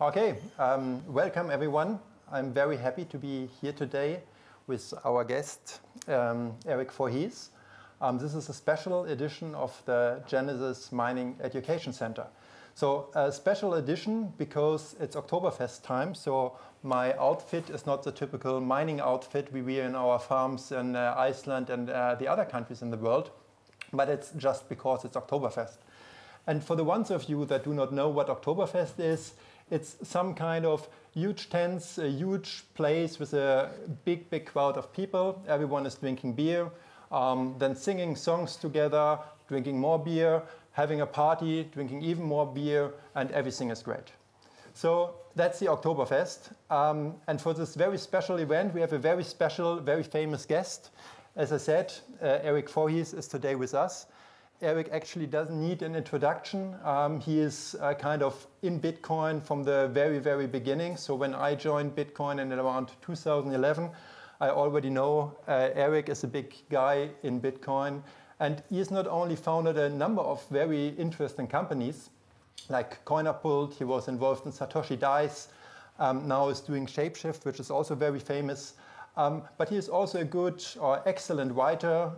Okay, welcome everyone. I'm very happy to be here today with our guest, Erik Voorhees. This is a special edition of the Genesis Mining Education Center. So a special edition because it's Oktoberfest time, so my outfit is not the typical mining outfit we wear in our farms in Iceland and the other countries in the world, but it's just because it's Oktoberfest. And for the ones of you that do not know what Oktoberfest is, it's some kind of huge tents, a huge place with a big crowd of people. Everyone is drinking beer, then singing songs together, drinking more beer, having a party, drinking even more beer, and everything is great. So that's the Oktoberfest. And for this very special event, we have a very special, very famous guest. As I said, Erik Voorhees is today with us. Erik actually doesn't need an introduction. He is kind of in Bitcoin from the very beginning. So when I joined Bitcoin in around 2011, I already know Erik is a big guy in Bitcoin. And he has not only founded a number of very interesting companies, like Coinapult, he was involved in Satoshi Dice, now is doing Shapeshift, which is also very famous. But he is also a good or excellent writer,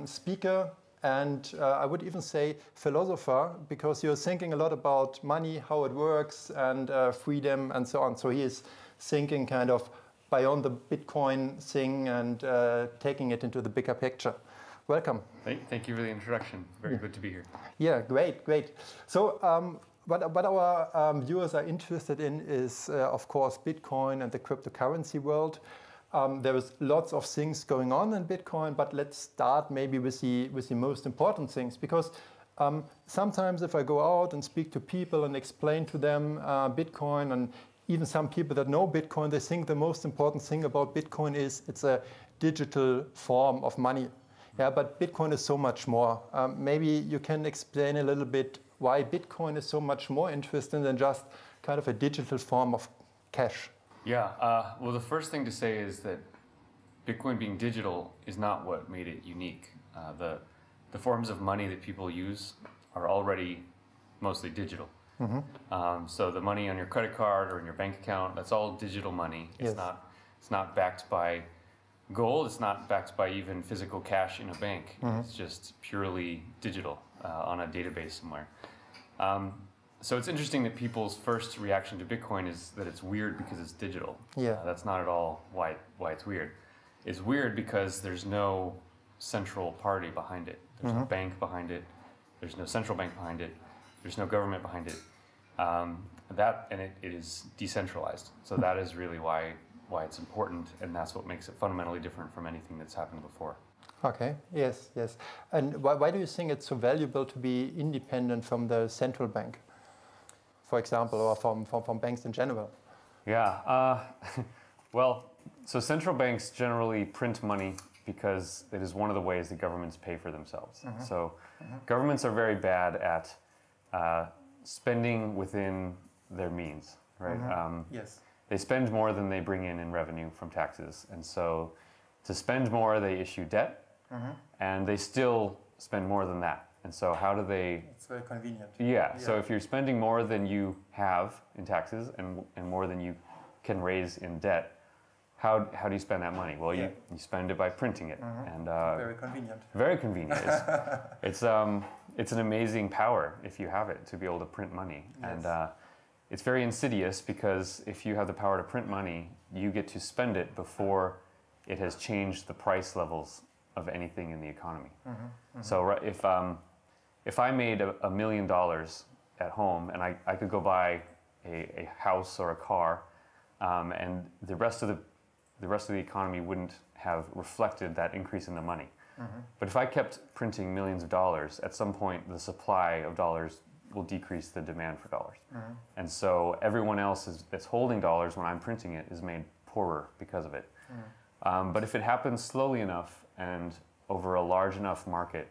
speaker, and I would even say philosopher, because you're thinking a lot about money, how it works, and freedom, and so on. So he is thinking kind of beyond the Bitcoin thing and taking it into the bigger picture. Welcome. Thank you for the introduction. Very good to be here. Yeah, great. So what our viewers are interested in is, of course, Bitcoin and the cryptocurrency world. There is lots of things going on in Bitcoin, but let's start maybe with the most important things, because sometimes if I go out and speak to people and explain to them Bitcoin, and even some people that know Bitcoin, they think the most important thing about Bitcoin is it's a digital form of money. Yeah, but Bitcoin is so much more. Maybe you can explain a little bit why Bitcoin is so much more interesting than just kind of a digital form of cash. Yeah, well, the first thing to say is that Bitcoin being digital is not what made it unique. The forms of money that people use are already mostly digital. Mm-hmm. So the money on your credit card or in your bank account, that's all digital money. It's not backed by gold. It's not backed by even physical cash in a bank. Mm-hmm. It's just purely digital on a database somewhere. So it's interesting that people's first reaction to Bitcoin is that it's weird because it's digital. Yeah. That's not at all why it's weird. It's weird because there's no central party behind it. There's no bank behind it. There's no central bank behind it. There's no government behind it. It is decentralized. So that is really why it's important, and that's what makes it fundamentally different from anything that's happened before. Okay, yes. And why do you think it's so valuable to be independent from the central bank, for example, or from banks in general? Yeah, well, so central banks generally print money because it is one of the ways that governments pay for themselves. Mm-hmm. So governments are very bad at spending within their means, right? Mm-hmm. Yes. They spend more than they bring in revenue from taxes. And so to spend more, they issue debt, and they still spend more than that. And so how do they... It's very convenient. Yeah, so if you're spending more than you have in taxes and more than you can raise in debt, how do you spend that money? Well, you spend it by printing it. And very convenient. Very convenient. It's an amazing power if you have it, to be able to print money. Yes. And it's very insidious because if you have the power to print money, you get to spend it before it has changed the price levels of anything in the economy. So if I made $1 million at home and I could go buy a house or a car, and the rest of the economy wouldn't have reflected that increase in the money. But if I kept printing millions of dollars, at some point the supply of dollars will decrease the demand for dollars. And so everyone else that's holding dollars when I'm printing it is made poorer because of it. But if it happens slowly enough and over a large enough market,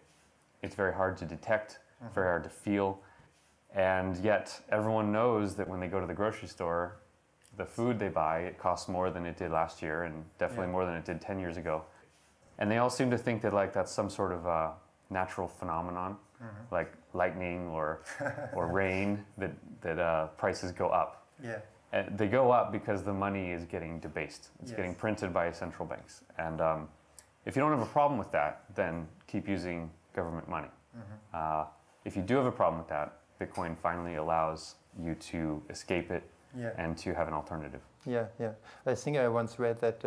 it's very hard to detect, very hard to feel. And yet everyone knows that when they go to the grocery store, the food they buy, it costs more than it did last year, and definitely more than it did 10 years ago. And they all seem to think that that's some sort of natural phenomenon, like lightning or rain, that prices go up. Yeah. And they go up because the money is getting debased. It's Yes. getting printed by central banks. And if you don't have a problem with that, then keep using government money. If you do have a problem with that, Bitcoin finally allows you to escape it and to have an alternative. Yeah, yeah. I think I once read that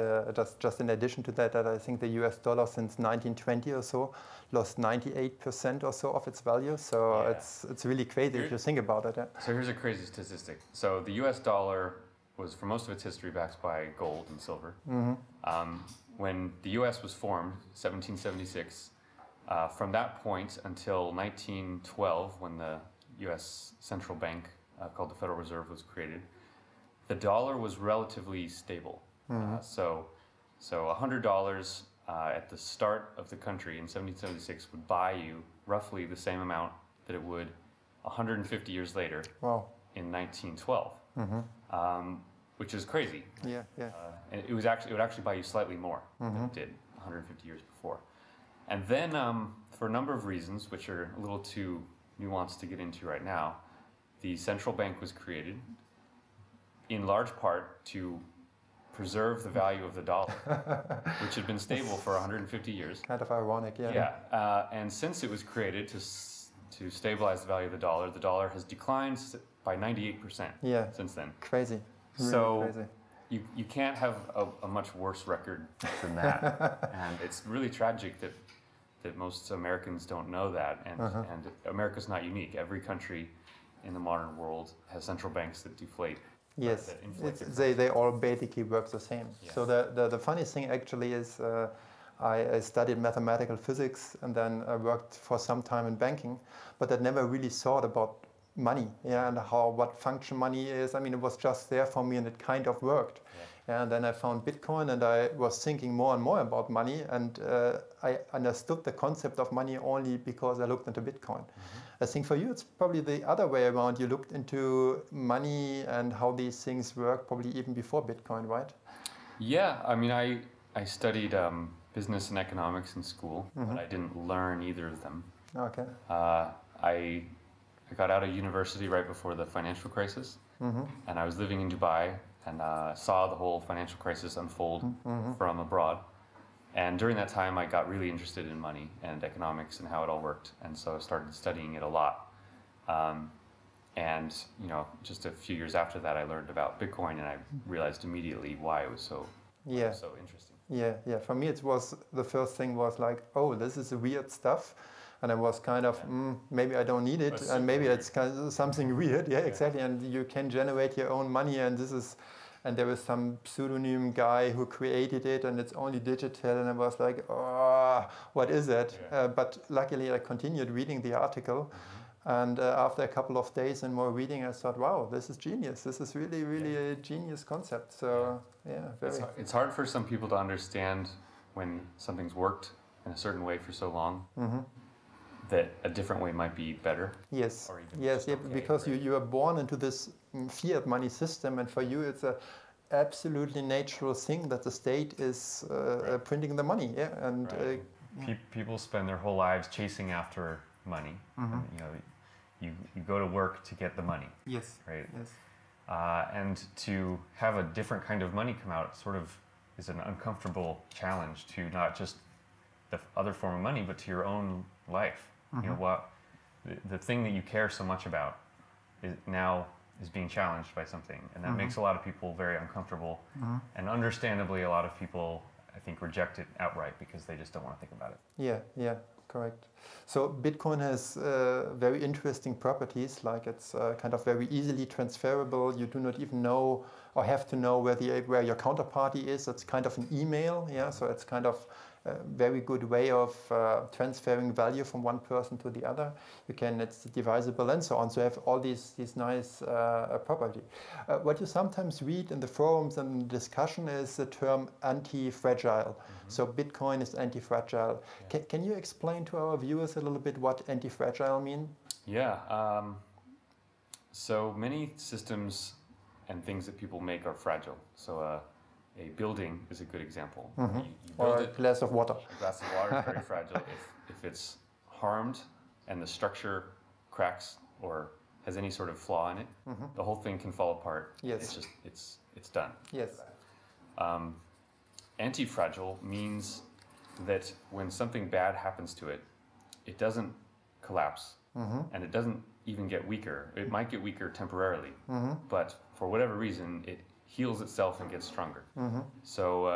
just in addition to that, that I think the US dollar since 1920 or so lost 98% or so of its value. So it's really crazy if you think about it. So here's a crazy statistic. So the US dollar was for most of its history backed by gold and silver. When the US was formed, 1776, from that point until 1912, when the US central bank called the Federal Reserve was created, the dollar was relatively stable. So $100 at the start of the country in 1776 would buy you roughly the same amount that it would 150 years later in 1912, which is crazy. Yeah, yeah. And it would actually buy you slightly more than it did 150 years before. And then for a number of reasons, which are a little too nuanced to get into right now, the central bank was created in large part to preserve the value of the dollar, which had been stable for 150 years. Kind of ironic, yeah. Yeah, and since it was created to stabilize the value of the dollar has declined by 98% since then. Crazy. Really so crazy. You can't have a much worse record than that. And it's really tragic that most Americans don't know that. And America's not unique. Every country in the modern world has central banks that deflate. Yes, they all basically work the same. Yes. So the funny thing actually is I studied mathematical physics and then I worked for some time in banking, but I never really thought about money, and what function money is. I mean, it was just there for me and it kind of worked. Yeah. And then I found Bitcoin and I was thinking more and more about money, and I understood the concept of money only because I looked into Bitcoin. I think for you it's probably the other way around. You looked into money and how these things work probably even before Bitcoin, right? Yeah, I mean, I studied business and economics in school, but I didn't learn either of them. Okay. I got out of university right before the financial crisis, and I was living in Dubai and saw the whole financial crisis unfold from abroad. And during that time, I got really interested in money and economics and how it all worked, and so I started studying it a lot. And just a few years after that, I learned about Bitcoin, and I realized immediately why it was so interesting. Yeah, yeah. For me, it was the first thing was like, oh, this is weird stuff. And I was kind of, maybe I don't need it, and maybe it's kind of something weird. Yeah, exactly. And you can generate your own money, and there is some pseudonym guy who created it, and it's only digital. And I was like, oh, what is it? Yeah. But luckily, I continued reading the article. And after a couple of days and more reading, I thought, wow, this is genius. This is really, really a genius concept. So, it's hard for some people to understand when something's worked in a certain way for so long. That a different way might be better. Yes, because you are born into this fiat money system, and for you it's a absolutely natural thing that the state is printing the money. Yeah, and people spend their whole lives chasing after money. And, you go to work to get the money. Yes. Right. Yes. And to have a different kind of money come out sort of is an uncomfortable challenge to not just the other form of money, but to your own life. The thing that you care so much about is being challenged by something, and that makes a lot of people very uncomfortable. And understandably, a lot of people, I think, reject it outright because they just don't want to think about it. Yeah, correct. So Bitcoin has very interesting properties, like it's kind of very easily transferable. You do not even know or have to know where your counterparty is. It's kind of an email, so it's kind of a very good way of transferring value from one person to the other. It's divisible and so on. So you have all these nice property. What you sometimes read in the forums and discussion is the term anti-fragile. So Bitcoin is anti-fragile. Can you explain to our viewers a little bit what anti-fragile mean? Yeah. So many systems and things that people make are fragile. So a building is a good example. You or a glass of water. A glass of water is very fragile. If it's harmed and the structure cracks or has any sort of flaw in it, the whole thing can fall apart. Yes. It's just it's done. Yes. Anti-fragile means that when something bad happens to it, it doesn't collapse, and it doesn't even get weaker. It might get weaker temporarily, but for whatever reason, it heals itself and gets stronger. So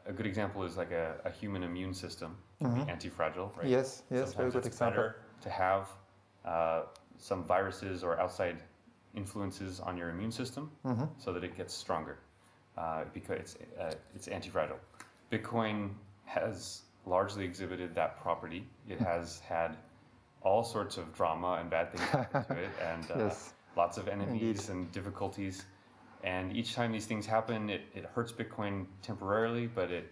a good example is like a human immune system can be anti-fragile, right? Yes, Sometimes very good it's example. better to have some viruses or outside influences on your immune system so that it gets stronger because it's anti-fragile. Bitcoin has largely exhibited that property. It has had all sorts of drama and bad things happen to it, and Yes. lots of enemies Indeed. and difficulties. And each time these things happen, it hurts Bitcoin temporarily, but it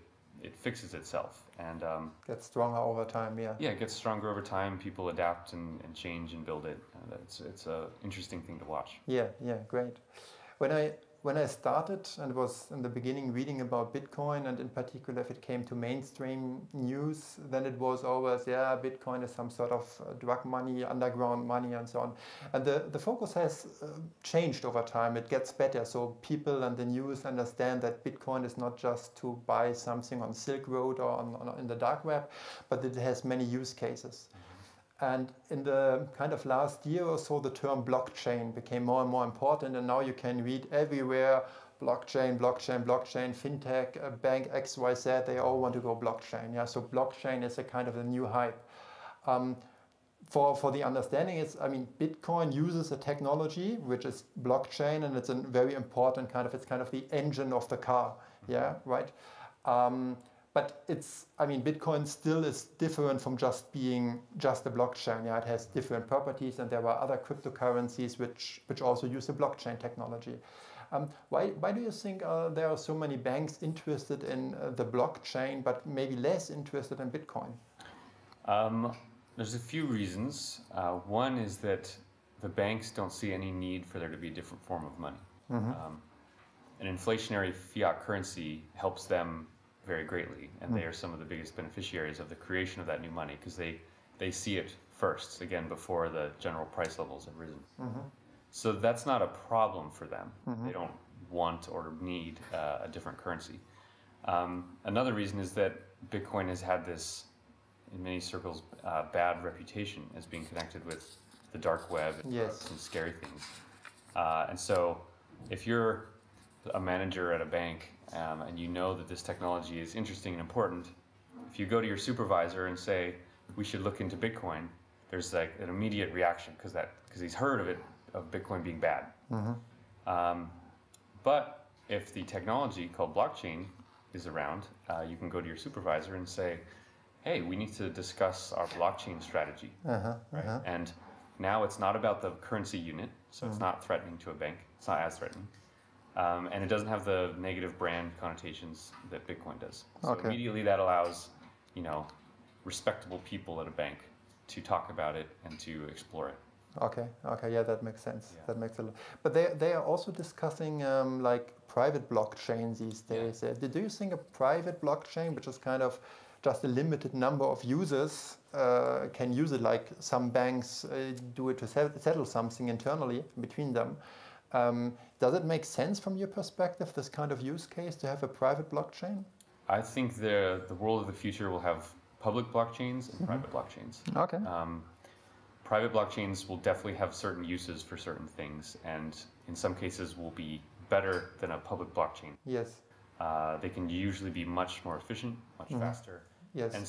fixes itself. And Gets stronger over time, yeah. yeah, it gets stronger over time. People adapt and change and build it. And it's an interesting thing to watch. Yeah, great. When I started and was in the beginning reading about Bitcoin, and in particular if it came to mainstream news, then it was always, yeah, Bitcoin is some sort of drug money, underground money and so on. And the focus has changed over time. It gets better. So people and the news understand that Bitcoin is not just to buy something on Silk Road or in the dark web, but it has many use cases. And in the kind of last year or so, the term blockchain became more and more important. And now you can read everywhere, blockchain, blockchain, blockchain, fintech, bank XYZ, they all want to go blockchain. Yeah, so blockchain is a kind of a new hype. For the understanding, Bitcoin uses a technology, which is blockchain, and it's a very important it's kind of the engine of the car. Yeah, right? But Bitcoin still is different from just being just a blockchain. Yeah, it has different properties, and there are other cryptocurrencies which also use the blockchain technology. Why do you think there are so many banks interested in the blockchain, but maybe less interested in Bitcoin? There's a few reasons. One is that the banks don't see any need for there to be a different form of money. An inflationary fiat currency helps them very greatly, and they are some of the biggest beneficiaries of the creation of that new money because they see it first, again, before the general price levels have risen. So that's not a problem for them. They don't want or need a different currency. Another reason is that Bitcoin has had this, in many circles, bad reputation as being connected with the dark web and drugs and scary things. And so if you're a manager at a bank and you know that this technology is interesting and important, if you go to your supervisor and say, we should look into Bitcoin, there's like an immediate reaction because he's heard of Bitcoin being bad. But if the technology called blockchain is around, you can go to your supervisor and say, hey, we need to discuss our blockchain strategy. Right? And now it's not about the currency unit, so it's not threatening to a bank. It's not as threatening. And it doesn't have the negative brand connotations that Bitcoin does. So immediately that allows, respectable people at a bank to talk about it and to explore it. Okay, yeah, that makes sense. Yeah. That makes a lot. But they are also discussing private blockchains these days. Yeah. Do you think a private blockchain, which is kind of just a limited number of users, can use it like some banks do it to settle something internally between them? Does it make sense from your perspective, this kind of use case, to have a private blockchain? I think the world of the future will have public blockchains and private blockchains. Okay. Private blockchains will definitely have certain uses for certain things, and in some cases will be better than a public blockchain. Yes. They can usually be much more efficient, much faster. Yes. And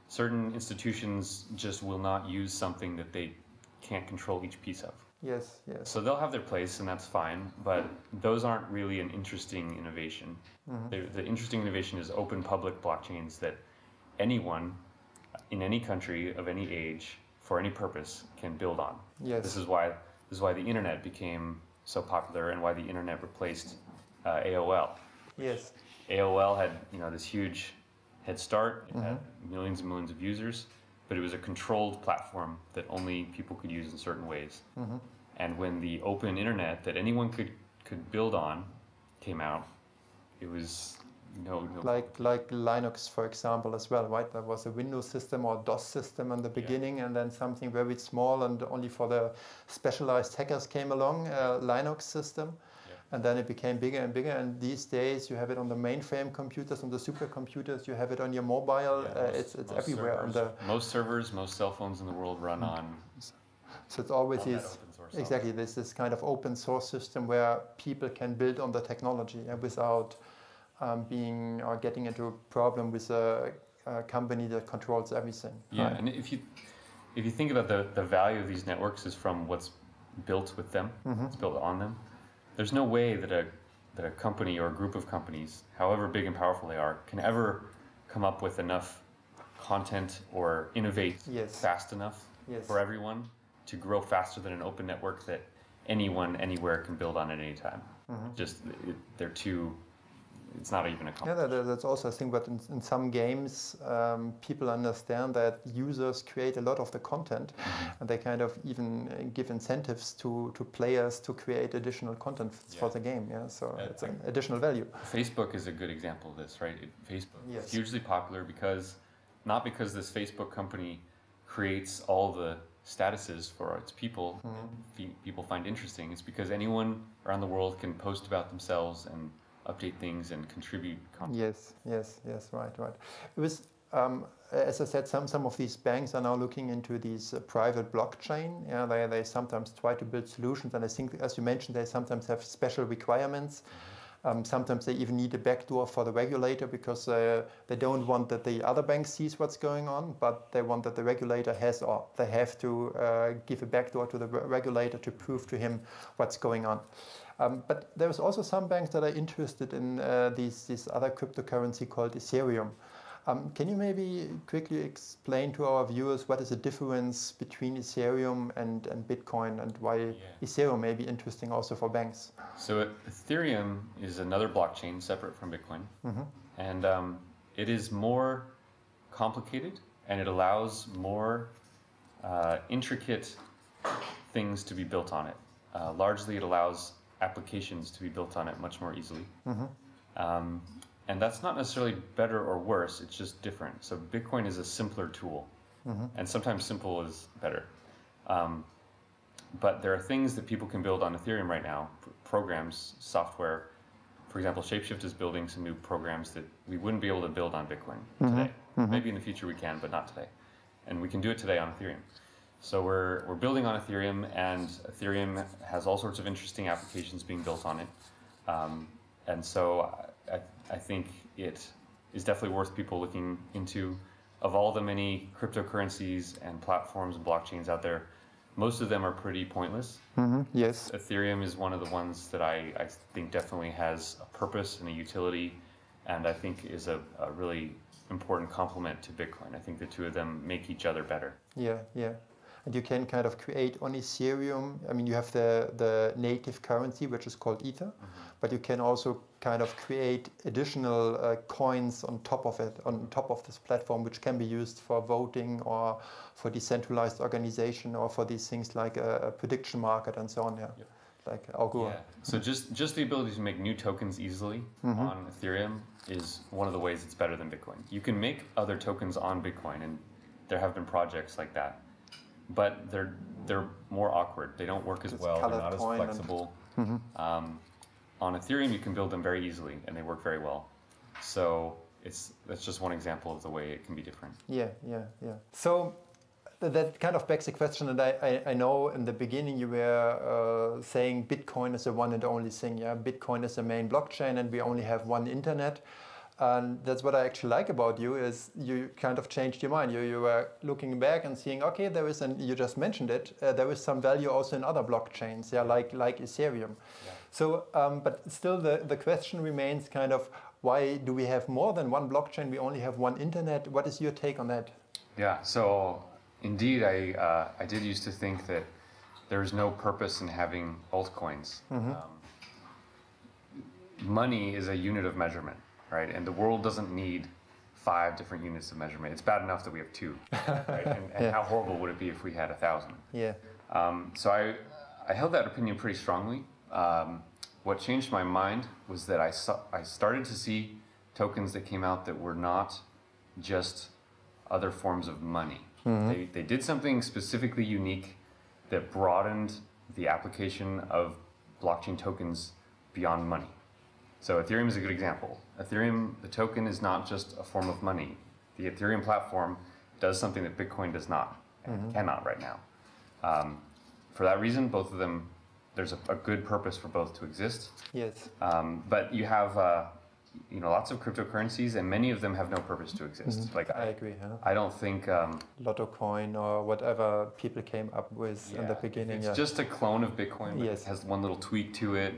certain institutions just will not use something that they can't control each piece of. Yes. So they'll have their place, and that's fine, but those aren't really an interesting innovation. The interesting innovation is open public blockchains that anyone in any country of any age for any purpose can build on. Yes. This is why the internet became so popular and why the internet replaced AOL. Yes. AOL had this huge head start. It had millions and millions of users, but it was a controlled platform that only people could use in certain ways. And when the open internet that anyone could build on came out, it was No. Like Linux, for example, as well, right? There was a Windows system or DOS system in the beginning, and then something very small and only for the specialized hackers came along, a Linux system. And then it became bigger and bigger, and these days you have it on the mainframe computers, on the supercomputers, you have it on your mobile, it's everywhere. Most servers, most cell phones in the world run on. So it's always exactly this kind of open source system where people can build on the technology without being or getting into a problem with a company that controls everything. Yeah, right? And if you think about the value of these networks is from what's built with them, it's built on them. There's no way that a company or a group of companies, however big and powerful they are, can ever come up with enough content or innovate fast enough for everyone to grow faster than an open network that anyone, anywhere can build on at any time. They're too... It's not even a competition. Yeah, that's also a thing, but in some games, people understand that users create a lot of the content, and they kind of even give incentives to players to create additional content for the game. Yeah, so it's an additional value. Facebook is a good example of this, right? Facebook is hugely popular not because this Facebook company creates all the statuses for its people, people find interesting. It's because anyone around the world can post about themselves and update things and contribute content. Yes, right. It was, as I said, some of these banks are now looking into these private blockchain. Yeah, they sometimes try to build solutions, and I think, as you mentioned, they sometimes have special requirements. Sometimes they even need a backdoor for the regulator because they don't want that the other bank sees what's going on, but they want that the regulator has, or they have to give a backdoor to the regulator to prove to him what's going on. But there's also some banks that are interested in this other cryptocurrency called Ethereum. Can you maybe quickly explain to our viewers what is the difference between Ethereum and Bitcoin, and why Ethereum may be interesting also for banks? So Ethereum is another blockchain separate from Bitcoin, and it is more complicated, and it allows more intricate things to be built on it. Largely, it allows applications to be built on it much more easily. And that's not necessarily better or worse, it's just different. So Bitcoin is a simpler tool, and sometimes simple is better. But there are things that people can build on Ethereum right now, programs, software. For example, Shapeshift is building some new programs that we wouldn't be able to build on Bitcoin today. Maybe in the future we can, but not today. And we can do it today on Ethereum. So we're building on Ethereum, and Ethereum has all sorts of interesting applications being built on it. And so I think it is definitely worth people looking into. Of all the many cryptocurrencies and platforms and blockchains out there, most of them are pretty pointless. Yes. Ethereum is one of the ones that I think definitely has a purpose and a utility, and I think is a really important complement to Bitcoin. I think the two of them make each other better. Yeah. And you can kind of create on Ethereum, I mean, you have the native currency, which is called Ether, but you can also kind of create additional coins on top of it, on top of this platform, which can be used for voting or for decentralized organization or for these things like a prediction market and so on. Like Augur. So just the ability to make new tokens easily on Ethereum is one of the ways it's better than Bitcoin. You can make other tokens on Bitcoin, and there have been projects like that. But they're more awkward. They don't work as well. They're not as flexible. On Ethereum, you can build them very easily, and they work very well. So that's just one example of the way it can be different. Yeah. So that kind of begs the question, and I know in the beginning you were saying Bitcoin is the one and only thing. Yeah, Bitcoin is the main blockchain, and we only have one internet. And that's what I actually like about you, is you kind of changed your mind. You were looking back and seeing, okay, there is, and you just mentioned it, there is some value also in other blockchains, like Ethereum. So, but still the question remains kind of, why do we have more than one blockchain? We only have one internet. What is your take on that? Yeah, so indeed, I did used to think that there's no purpose in having altcoins. Money is a unit of measurement. Right, and the world doesn't need 5 different units of measurement. It's bad enough that we have 2. Right? And how horrible would it be if we had 1,000? Yeah. So I held that opinion pretty strongly. What changed my mind was that I started to see tokens that came out that were not just other forms of money. They did something specifically unique that broadened the application of blockchain tokens beyond money. So Ethereum is a good example. Ethereum, the token is not just a form of money. The Ethereum platform does something that Bitcoin does not and cannot right now. For that reason, both of them, there's a good purpose for both to exist. Yes. But you have lots of cryptocurrencies, and many of them have no purpose to exist. Like I agree. Huh? I don't think Lotto coin or whatever people came up with in the beginning. It's just a clone of Bitcoin. But Yes. It has one little tweak to it.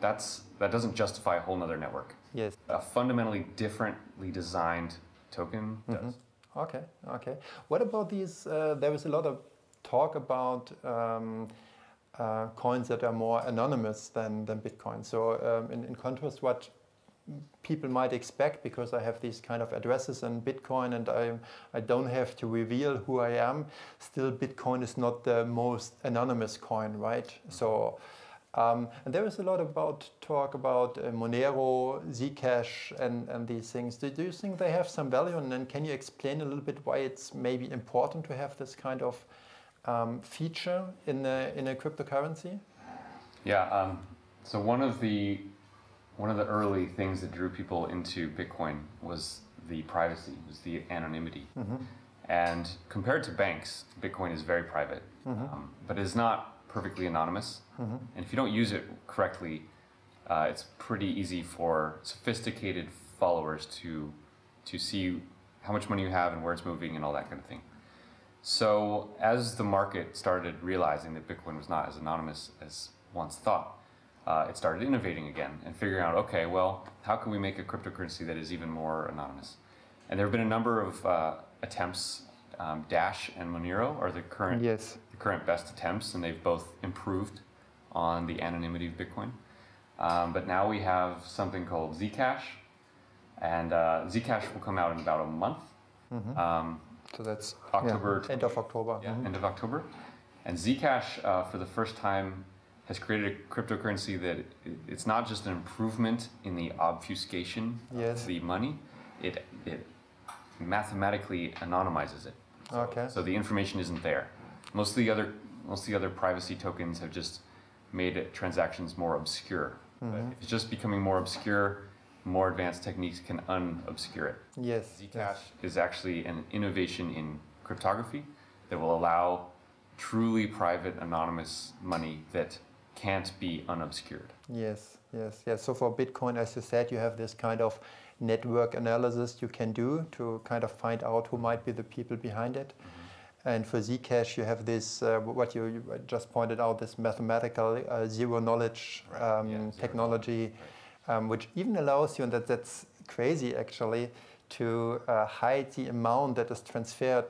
That doesn't justify a whole nother network. Yes. A fundamentally differently designed token does. Okay. Okay. What about these? There was a lot of talk about coins that are more anonymous than Bitcoin. So in contrast, what people might expect, because I have these kind of addresses in Bitcoin and I don't have to reveal who I am, still Bitcoin is not the most anonymous coin, right? So, and there is a lot about talk about Monero, Zcash and these things. Do you think they have some value? And then can you explain a little bit why it's maybe important to have this kind of feature in a cryptocurrency? Yeah. So one of the early things that drew people into Bitcoin was the privacy, was the anonymity. And compared to banks, Bitcoin is very private, but is not perfectly anonymous. And if you don't use it correctly, it's pretty easy for sophisticated followers to see how much money you have and where it's moving and all that kind of thing. So as the market started realizing that Bitcoin was not as anonymous as once thought, it started innovating again and figuring out, okay, well, how can we make a cryptocurrency that is even more anonymous? And there have been a number of attempts. Dash and Monero are the current best attempts, and they've both improved on the anonymity of Bitcoin. But now we have something called Zcash, and Zcash will come out in about a month. So that's October. End of October. Yeah, end of October. And Zcash, for the first time, has created a cryptocurrency that it's not just an improvement in the obfuscation of the money. It mathematically anonymizes it. So the information isn't there. Most of the other privacy tokens have just made transactions more obscure. But if it's just becoming more obscure, more advanced techniques can unobscure it. Yes. Zcash is actually an innovation in cryptography that will allow truly private, anonymous money that can't be unobscured. Yes. So for Bitcoin, as you said, you have this kind of network analysis you can do to kind of find out who might be the people behind it. And for Zcash, you have this, what you just pointed out, this mathematical zero knowledge technology, which even allows you, and that's crazy actually, to hide the amount that is transferred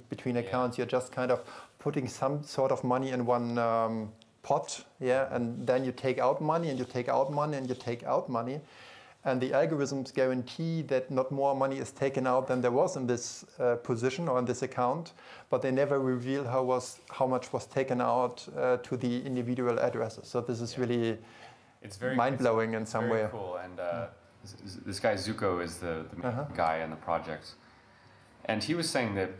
between accounts. You're just kind of putting some sort of money in one pot, and then you take out money, and you take out money, and you take out money. And the algorithms guarantee that not more money is taken out than there was in this position or in this account, but they never reveal how much was taken out to the individual addresses. So this is really mind-blowing in some way. Very cool. And this guy Zuko is the main guy in the project, and he was saying that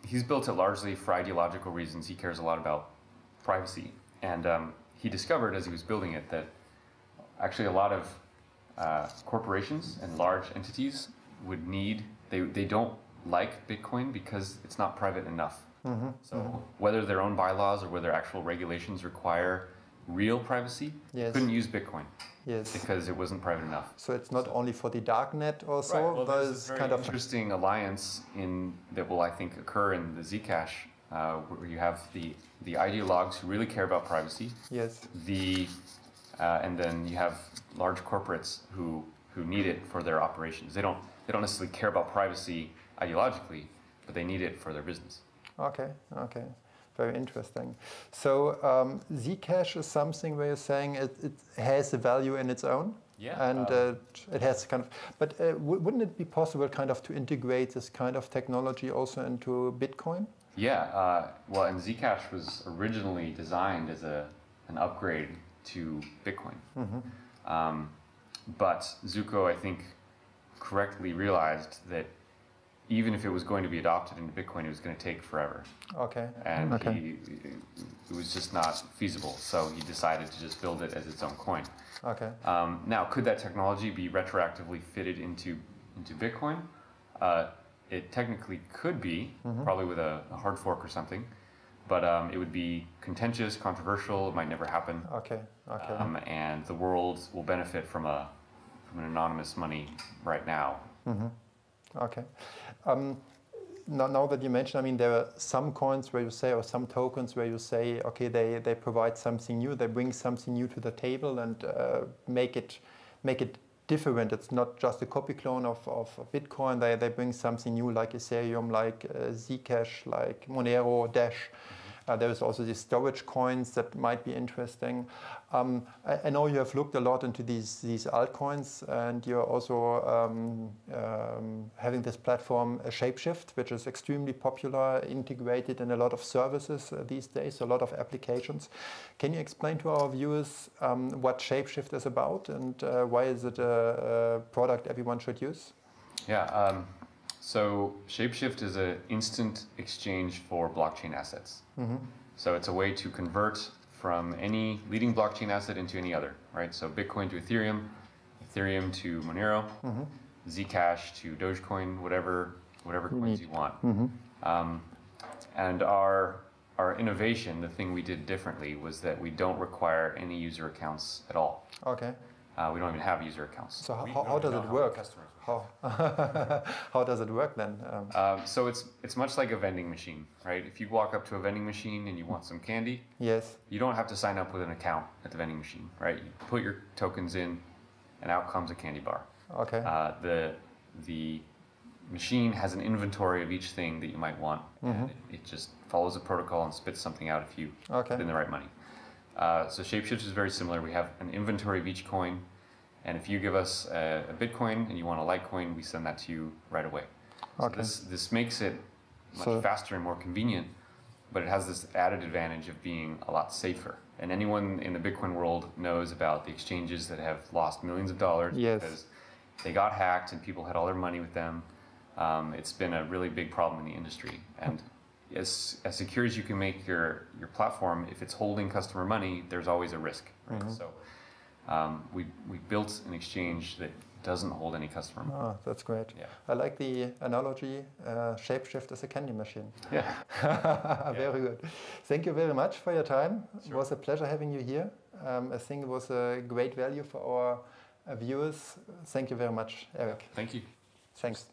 he's built it largely for ideological reasons. He cares a lot about privacy, and he discovered as he was building it that actually a lot of corporations and large entities they don't like Bitcoin because it's not private enough. So whether their own bylaws or whether actual regulations require real privacy, they couldn't use Bitcoin because it wasn't private enough. So it's not only for the darknet or so. Right. Well, there's a very interesting alliance that will, I think, occur in the Zcash, where you have the ideologues who really care about privacy. And then you have large corporates who need it for their operations. They don't necessarily care about privacy ideologically, but they need it for their business. Okay. Very interesting. So Zcash is something where you're saying it has a value in its own? And it has kind of, but wouldn't it be possible kind of to integrate this kind of technology also into Bitcoin? Well, and Zcash was originally designed as an upgrade to Bitcoin. But Zuko, I think, correctly realized that even if it was going to be adopted into Bitcoin, it was going to take forever. Okay. And it was just not feasible. So he decided to just build it as its own coin. Okay. Now, could that technology be retroactively fitted into Bitcoin? It technically could be, probably with a hard fork or something. But it would be contentious, controversial. It might never happen. Okay. Okay. And the world will benefit from an anonymous money right now. Okay. Now that you mentioned, I mean, there are some coins where you say, or some tokens where you say, okay, they provide something new, they bring something new to the table and make it different. It's not just a copy clone of Bitcoin. They bring something new, like Ethereum, like Zcash, like Monero, Dash. There is also these storage coins that might be interesting. I know you have looked a lot into these altcoins, and you're also having this platform, Shapeshift, which is extremely popular, integrated in a lot of services these days, a lot of applications. Can you explain to our viewers what Shapeshift is about, and why is it a product everyone should use? Yeah. So Shapeshift is an instant exchange for blockchain assets. So it's a way to convert from any leading blockchain asset into any other, right? So Bitcoin to Ethereum, Ethereum to Monero, Zcash to Dogecoin, whatever coins you want. And our innovation, the thing we did differently, was that we don't require any user accounts at all. Okay. We don't even have user accounts. So how does it work? How does it work then? So it's much like a vending machine, right? If you walk up to a vending machine and you want some candy, yes, you don't have to sign up with an account at the vending machine, right? You put your tokens in, and out comes a candy bar. Okay. The machine has an inventory of each thing that you might want, and it just follows a protocol and spits something out if you put in the right money. So Shapeshift is very similar. We have an inventory of each coin. And if you give us a Bitcoin and you want a Litecoin, we send that to you right away. Okay. So this makes it much faster and more convenient, but it has this added advantage of being a lot safer. And anyone in the Bitcoin world knows about the exchanges that have lost millions of dollars because they got hacked and people had all their money with them. It's been a really big problem in the industry. And as secure as you can make your platform, if it's holding customer money, there's always a risk. Right? So we built an exchange that doesn't hold any customer money. Oh, that's great. Yeah. I like the analogy, Shapeshift is a candy machine. Yeah. Very good. Thank you very much for your time. Sure. It was a pleasure having you here. I think it was a great value for our viewers. Thank you very much, Erik. Thank you. Thanks.